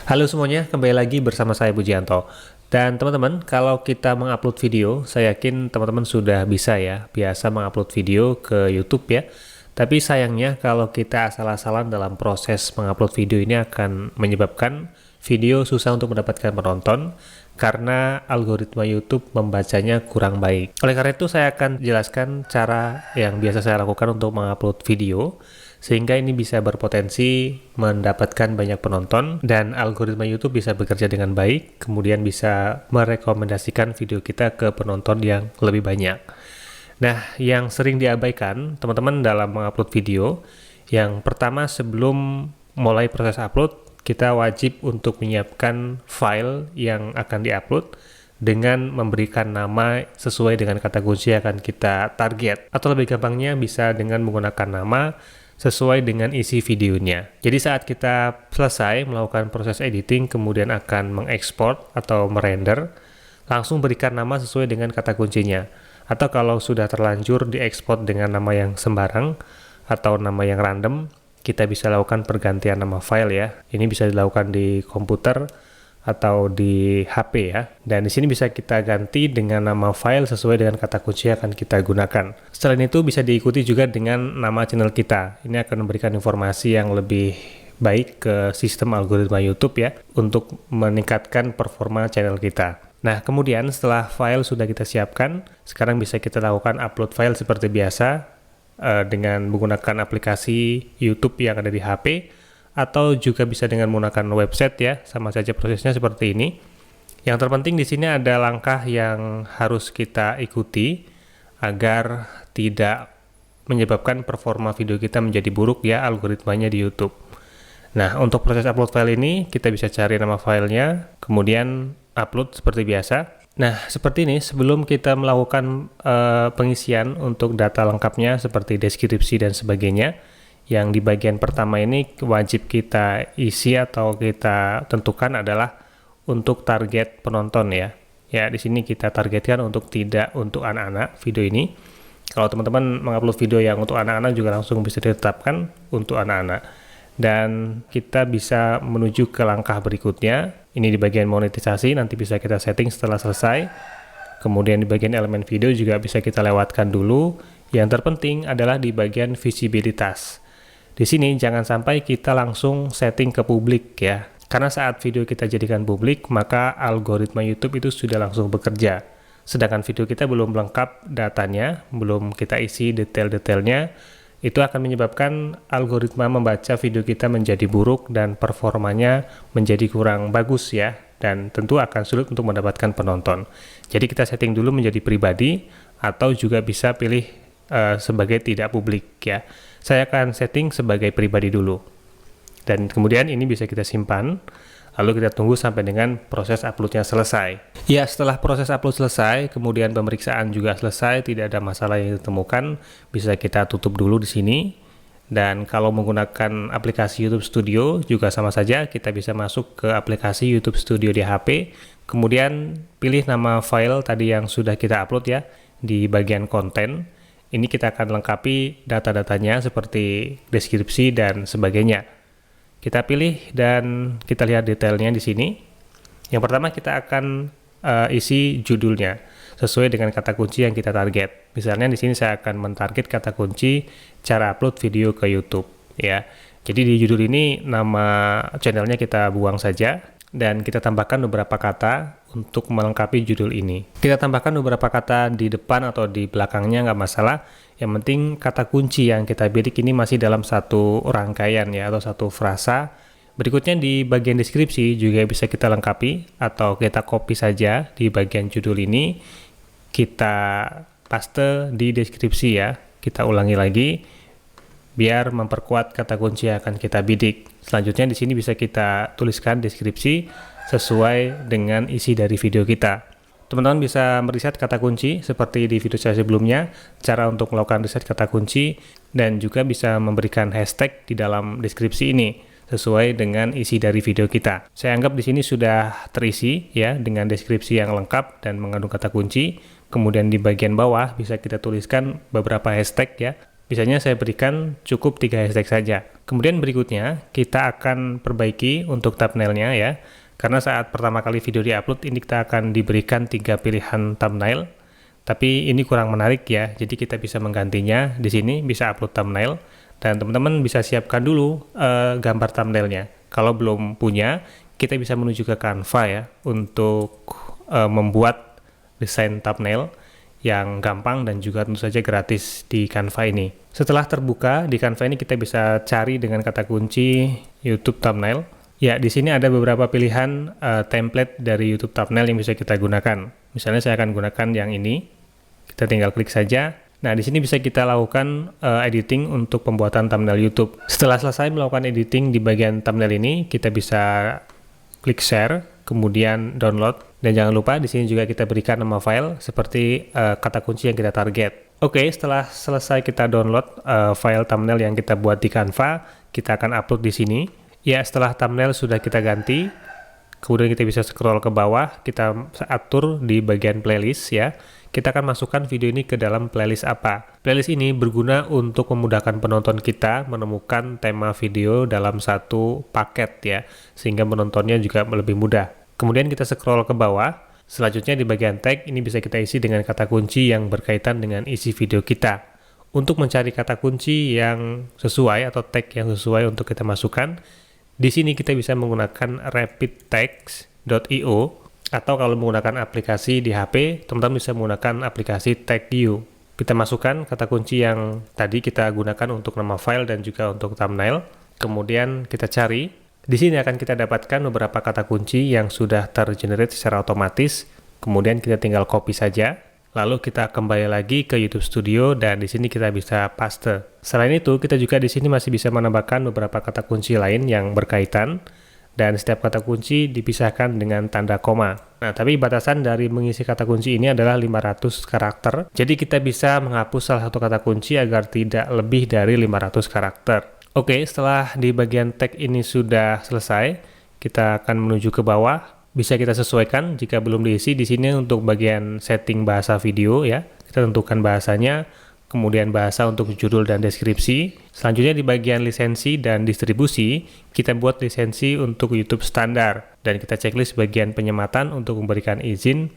Halo semuanya, kembali lagi bersama saya Pujianto. Dan teman-teman, kalau kita mengupload video, saya yakin teman-teman sudah bisa ya, biasa mengupload video ke YouTube ya. Tapi sayangnya kalau kita asal-asalan dalam proses mengupload video ini akan menyebabkan video susah untuk mendapatkan penonton karena algoritma YouTube membacanya kurang baik. Oleh karena itu saya akan jelaskan cara yang biasa saya lakukan untuk mengupload video sehingga ini bisa berpotensi mendapatkan banyak penonton dan algoritma YouTube bisa bekerja dengan baik, kemudian bisa merekomendasikan video kita ke penonton yang lebih banyak. Nah, yang sering diabaikan teman-teman dalam mengupload video, yang pertama sebelum mulai proses upload, kita wajib untuk menyiapkan file yang akan diupload dengan memberikan nama sesuai dengan kata kunci yang akan kita target. Atau lebih gampangnya bisa dengan menggunakan nama sesuai dengan isi videonya. Jadi saat kita selesai melakukan proses editing, kemudian akan mengekspor atau merender, langsung berikan nama sesuai dengan kata kuncinya. Atau kalau sudah terlanjur diekspor dengan nama yang sembarang atau nama yang random, kita bisa lakukan pergantian nama file ya. Ini bisa dilakukan di komputer atau di HP ya. Dan di sini bisa kita ganti dengan nama file sesuai dengan kata kunci yang akan kita gunakan. Selain itu bisa diikuti juga dengan nama channel kita. Ini akan memberikan informasi yang lebih baik ke sistem algoritma YouTube ya, untuk meningkatkan performa channel kita. Nah, kemudian setelah file sudah kita siapkan, sekarang bisa kita lakukan upload file seperti biasa dengan menggunakan aplikasi YouTube yang ada di HP, atau juga bisa dengan menggunakan website ya, sama saja prosesnya seperti ini. Yang terpenting di sini ada langkah yang harus kita ikuti agar tidak menyebabkan performa video kita menjadi buruk ya algoritmanya di YouTube. Nah, untuk proses upload file ini kita bisa cari nama filenya, kemudian upload seperti biasa. Nah, seperti ini sebelum kita melakukan pengisian untuk data lengkapnya seperti deskripsi dan sebagainya, yang di bagian pertama ini wajib kita isi atau kita tentukan adalah untuk target penonton ya. Ya, di sini kita targetkan tidak untuk anak-anak video ini. Kalau teman-teman mengupload video yang untuk anak-anak juga langsung bisa ditetapkan untuk anak-anak. Dan kita bisa menuju ke langkah berikutnya. Ini di bagian monetisasi, nanti bisa kita setting setelah selesai. Kemudian di bagian elemen video juga bisa kita lewatkan dulu. Yang terpenting adalah di bagian visibilitas. Di sini jangan sampai kita langsung setting ke publik ya. Karena saat video kita jadikan publik, maka algoritma YouTube itu sudah langsung bekerja. Sedangkan video kita belum lengkap datanya, belum kita isi detail-detailnya, itu akan menyebabkan algoritma membaca video kita menjadi buruk dan performanya menjadi kurang bagus ya, dan tentu akan sulit untuk mendapatkan penonton. Jadi kita setting dulu menjadi pribadi atau juga bisa pilih sebagai tidak publik ya. Saya akan setting sebagai pribadi dulu. Dan kemudian ini bisa kita simpan. Lalu kita tunggu sampai dengan proses uploadnya selesai. Ya, setelah proses upload selesai, kemudian pemeriksaan juga selesai, tidak ada masalah yang ditemukan, bisa kita tutup dulu di sini. Dan kalau menggunakan aplikasi YouTube Studio juga sama saja, kita bisa masuk ke aplikasi YouTube Studio di HP, kemudian pilih nama file tadi yang sudah kita upload ya, di bagian konten. Ini kita akan lengkapi data-datanya seperti deskripsi dan sebagainya. Kita pilih dan kita lihat detailnya di sini. Yang pertama kita akan isi judulnya sesuai dengan kata kunci yang kita target. Misalnya di sini saya akan mentarget kata kunci cara upload video ke YouTube ya. Jadi di judul ini nama channelnya kita buang saja dan kita tambahkan beberapa kata untuk melengkapi judul ini. Kita tambahkan beberapa kata di depan atau di belakangnya nggak masalah. Yang penting kata kunci yang kita bidik ini masih dalam satu rangkaian ya, atau satu frasa. Berikutnya di bagian deskripsi juga bisa kita lengkapi atau kita copy saja di bagian judul ini. Kita paste di deskripsi ya. Kita ulangi lagi biar memperkuat kata kunci yang akan kita bidik. Selanjutnya di sini bisa kita tuliskan deskripsi sesuai dengan isi dari video kita. Teman-teman bisa meriset kata kunci seperti di video saya sebelumnya, cara untuk melakukan riset kata kunci, dan juga bisa memberikan hashtag di dalam deskripsi ini sesuai dengan isi dari video kita. Saya anggap di sini sudah terisi ya dengan deskripsi yang lengkap dan mengandung kata kunci. Kemudian di bagian bawah bisa kita tuliskan beberapa hashtag ya. Biasanya saya berikan cukup 3 hashtag saja. Kemudian berikutnya kita akan perbaiki untuk thumbnailnya ya. Karena saat pertama kali video diupload ini kita akan diberikan 3 pilihan thumbnail. Tapi ini kurang menarik ya. Jadi kita bisa menggantinya di sini, bisa upload thumbnail dan teman-teman bisa siapkan dulu gambar thumbnailnya. Kalau belum punya, kita bisa menuju ke Canva ya untuk membuat desain thumbnail yang gampang dan juga tentu saja gratis di Canva ini. Setelah terbuka di Canva ini kita bisa cari dengan kata kunci YouTube thumbnail. Ya, di sini ada beberapa pilihan template dari YouTube thumbnail yang bisa kita gunakan. Misalnya saya akan gunakan yang ini. Kita tinggal klik saja. Nah, di sini bisa kita lakukan editing untuk pembuatan thumbnail YouTube. Setelah selesai melakukan editing di bagian thumbnail ini, kita bisa klik share, kemudian download. Dan jangan lupa di sini juga kita berikan nama file seperti kata kunci yang kita target. Oke, setelah selesai kita download file thumbnail yang kita buat di Canva, kita akan upload di sini. Ya, setelah thumbnail sudah kita ganti, kemudian kita bisa scroll ke bawah, kita atur di bagian playlist ya. Kita akan masukkan video ini ke dalam playlist apa. Playlist ini berguna untuk memudahkan penonton kita menemukan tema video dalam satu paket ya, sehingga menontonnya juga lebih mudah. Kemudian kita scroll ke bawah. Selanjutnya di bagian tag ini bisa kita isi dengan kata kunci yang berkaitan dengan isi video kita. Untuk mencari kata kunci yang sesuai atau tag yang sesuai untuk kita masukkan, di sini kita bisa menggunakan rapidtext.io atau kalau menggunakan aplikasi di HP, teman-teman bisa menggunakan aplikasi TagView. Kita masukkan kata kunci yang tadi kita gunakan untuk nama file dan juga untuk thumbnail. Kemudian kita cari. Di sini akan kita dapatkan beberapa kata kunci yang sudah tergenerate secara otomatis. Kemudian kita tinggal copy saja. Lalu kita kembali lagi ke YouTube Studio dan di sini kita bisa paste. Selain itu, kita juga di sini masih bisa menambahkan beberapa kata kunci lain yang berkaitan dan setiap kata kunci dipisahkan dengan tanda koma. Nah, tapi batasan dari mengisi kata kunci ini adalah 500 karakter. Jadi kita bisa menghapus salah satu kata kunci agar tidak lebih dari 500 karakter. Oke, setelah di bagian tag ini sudah selesai, kita akan menuju ke bawah. Bisa kita sesuaikan jika belum diisi. Di sini untuk bagian setting bahasa video ya, kita tentukan bahasanya, kemudian bahasa untuk judul dan deskripsi. Selanjutnya di bagian lisensi dan distribusi, kita buat lisensi untuk YouTube standar dan kita checklist bagian penyematan untuk memberikan izin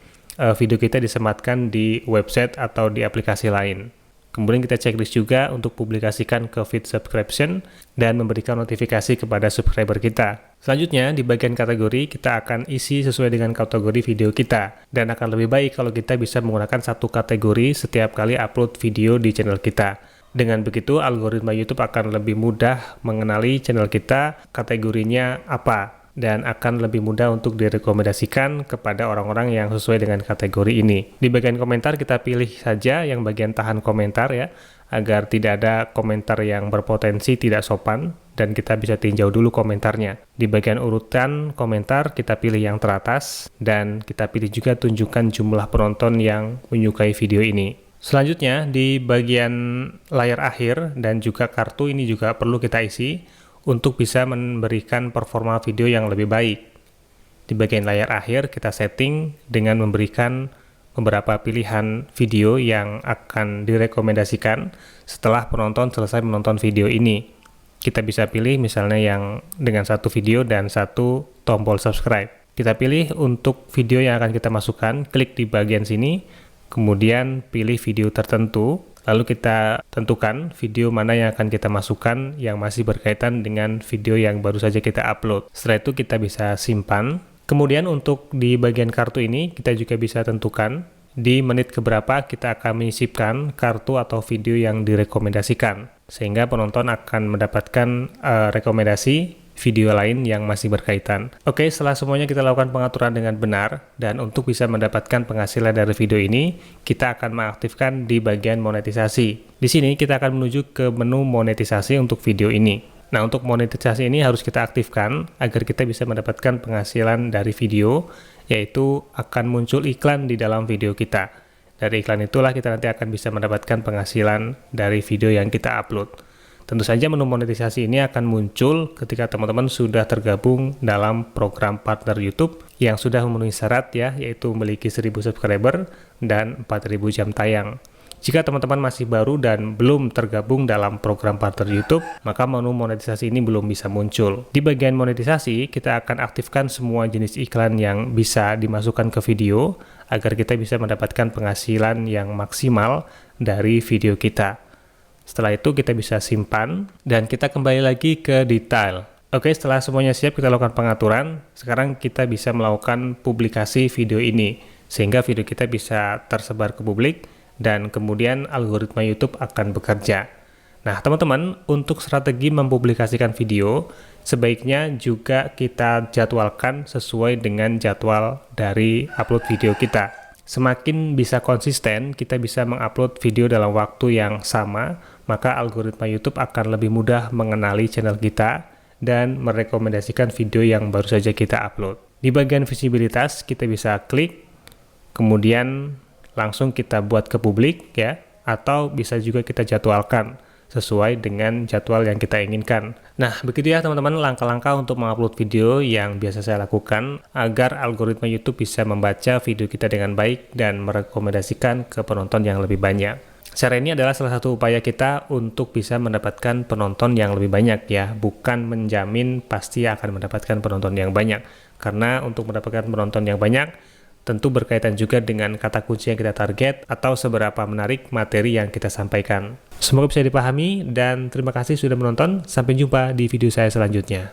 video kita disematkan di website atau di aplikasi lain. Kemudian kita checklist juga untuk publikasikan ke feed subscription dan memberikan notifikasi kepada subscriber kita. Selanjutnya di bagian kategori kita akan isi sesuai dengan kategori video kita dan akan lebih baik kalau kita bisa menggunakan satu kategori setiap kali upload video di channel kita. Dengan begitu algoritma YouTube akan lebih mudah mengenali channel kita, kategorinya apa, dan akan lebih mudah untuk direkomendasikan kepada orang-orang yang sesuai dengan kategori ini. Di bagian komentar kita pilih saja yang bagian tahan komentar ya, agar tidak ada komentar yang berpotensi tidak sopan dan kita bisa tinjau dulu komentarnya. Di bagian urutan komentar kita pilih yang teratas dan kita pilih juga tunjukkan jumlah penonton yang menyukai video ini. Selanjutnya di bagian layar akhir dan juga kartu ini juga perlu kita isi untuk bisa memberikan performa video yang lebih baik. Di bagian layar akhir kita setting dengan memberikan beberapa pilihan video yang akan direkomendasikan setelah penonton selesai menonton video ini. Kita bisa pilih misalnya yang dengan satu video dan satu tombol subscribe. Kita pilih untuk video yang akan kita masukkan, klik di bagian sini, kemudian pilih video tertentu. Lalu kita tentukan video mana yang akan kita masukkan yang masih berkaitan dengan video yang baru saja kita upload. Setelah itu kita bisa simpan. Kemudian untuk di bagian kartu ini kita juga bisa tentukan di menit keberapa kita akan menyisipkan kartu atau video yang direkomendasikan. Sehingga penonton akan mendapatkan rekomendasi video lain yang masih berkaitan. Oke, setelah semuanya kita lakukan pengaturan dengan benar, dan untuk bisa mendapatkan penghasilan dari video ini, kita akan mengaktifkan di bagian monetisasi. Di sini kita akan menuju ke menu monetisasi untuk video ini. Nah, untuk monetisasi ini harus kita aktifkan agar kita bisa mendapatkan penghasilan dari video, yaitu akan muncul iklan di dalam video kita. Dari iklan itulah kita nanti akan bisa mendapatkan penghasilan dari video yang kita upload. Tentu saja menu monetisasi ini akan muncul ketika teman-teman sudah tergabung dalam program partner YouTube yang sudah memenuhi syarat ya, yaitu memiliki 1000 subscriber dan 4000 jam tayang. Jika teman-teman masih baru dan belum tergabung dalam program partner YouTube, maka menu monetisasi ini belum bisa muncul. Di bagian monetisasi, kita akan aktifkan semua jenis iklan yang bisa dimasukkan ke video, agar kita bisa mendapatkan penghasilan yang maksimal dari video kita. Setelah itu kita bisa simpan, dan kita kembali lagi ke detail. Oke, setelah semuanya siap, kita lakukan pengaturan. Sekarang kita bisa melakukan publikasi video ini, sehingga video kita bisa tersebar ke publik, dan kemudian algoritma YouTube akan bekerja. Nah, teman-teman, untuk strategi mempublikasikan video, sebaiknya juga kita jadwalkan sesuai dengan jadwal dari upload video kita. Semakin bisa konsisten, kita bisa mengupload video dalam waktu yang sama, maka algoritma YouTube akan lebih mudah mengenali channel kita dan merekomendasikan video yang baru saja kita upload. Di bagian visibilitas, kita bisa klik, kemudian langsung kita buat ke publik ya, atau bisa juga kita jadwalkan sesuai dengan jadwal yang kita inginkan. Nah, begitu ya teman-teman langkah-langkah untuk mengupload video yang biasa saya lakukan agar algoritma YouTube bisa membaca video kita dengan baik dan merekomendasikan ke penonton yang lebih banyak. Cara ini adalah salah satu upaya kita untuk bisa mendapatkan penonton yang lebih banyak ya, bukan menjamin pasti akan mendapatkan penonton yang banyak. Karena untuk mendapatkan penonton yang banyak, tentu berkaitan juga dengan kata kunci yang kita target atau seberapa menarik materi yang kita sampaikan. Semoga bisa dipahami dan terima kasih sudah menonton. Sampai jumpa di video saya selanjutnya.